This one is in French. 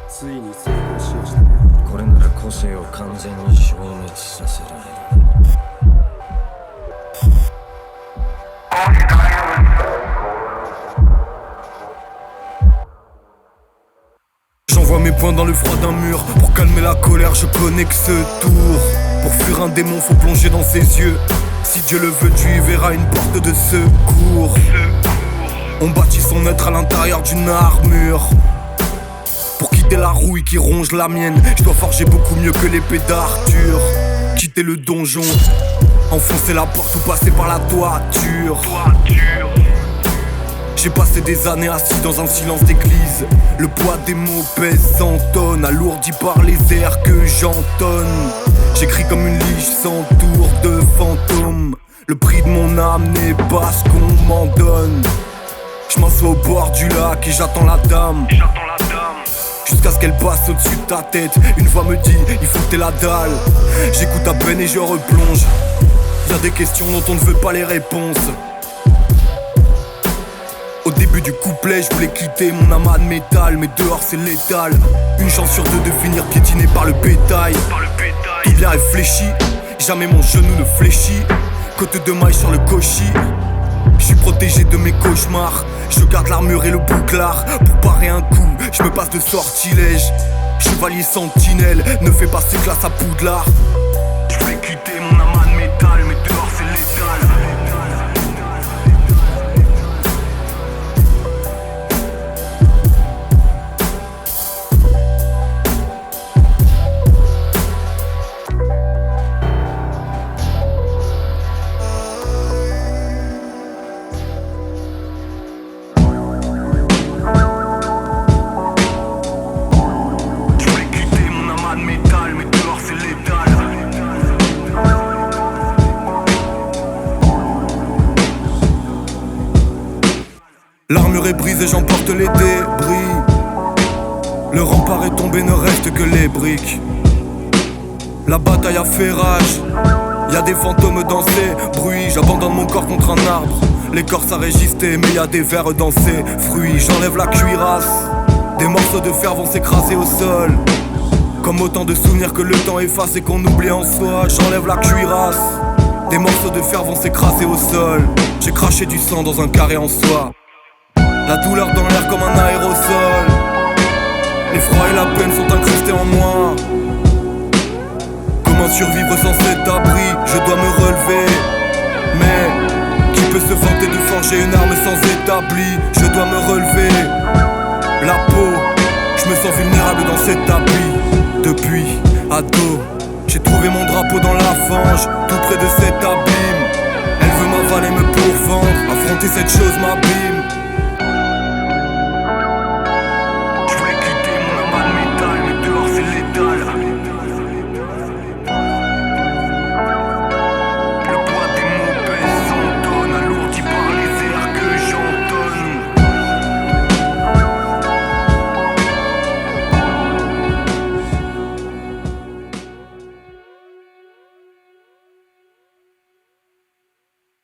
ついに成功しました。これなら個性を完全に消滅させられる。J'envoie mes poings dans le froid d'un mur. Pour calmer la colère, je connais que ce tour. Pour fuir un démon, faut plonger dans ses yeux. Si Dieu le veut, tu y verras une porte de secours. On bâtit son être à l'intérieur d'une armure. Pour quitter la rouille qui ronge la mienne, je dois forger beaucoup mieux que l'épée d'Arthur. Quitter le donjon, enfoncer la porte ou passer par la toiture. J'ai passé des années assis dans un silence d'église. Le poids des mots pèse 100 tonnes, alourdi par les airs que j'entonne. J'écris comme une lige sans tour de fantôme. Le prix de mon âme n'est pas ce qu'on m'en donne. Je m'assois au bord du lac et j'attends la dame. Jusqu'à ce qu'elle passe au-dessus de ta tête. Une voix me dit, il faut que t'aies la dalle. J'écoute à peine et je replonge. Y'a des questions dont on ne veut pas les réponses. Au début du couplet, je voulais quitter mon amas de métal, mais dehors c'est létal. Une chance sur deux de finir piétiné par le bétail. Tout bien réfléchi, jamais mon genou ne fléchit. Côte de maille sur le cochis. Je suis protégé de mes cauchemars. Je garde l'armure et le bouclard. Pour parer un coup, je me passe de sortilège. Chevalier sentinelle, ne fais pas ses classes à Poudlard. Je voulais quitter mon amas de métal, mais dehors c'est létal. L'armure est brisée, j'emporte les débris. Le rempart est tombé, ne reste que les briques. La bataille a fait rage. Y'a des fantômes dans ces bruits. J'abandonne mon corps contre un arbre. L'écorce a résisté, mais y'a des vers dans ces fruits. J'enlève la cuirasse. Des morceaux de fer vont s'écraser au sol. Comme autant de souvenirs que le temps efface et qu'on oublie en soi. J'enlève la cuirasse. Des morceaux de fer vont s'écraser au sol. J'ai craché du sang dans un carré en soie. La douleur dans l'air comme un aérosol. L'effroi et la peine sont incrustés en moi. Comment survivre sans cet abri? Je dois me relever. Mais qui peut se vanter de forger une arme sans établi? Je dois me relever. La peau, je me sens vulnérable dans cet tapis. Depuis ado, j'ai trouvé mon drapeau dans la fange, tout près de cet abîme. Elle veut m'avaler, me pourfendre. Affronter cette chose m'abîme.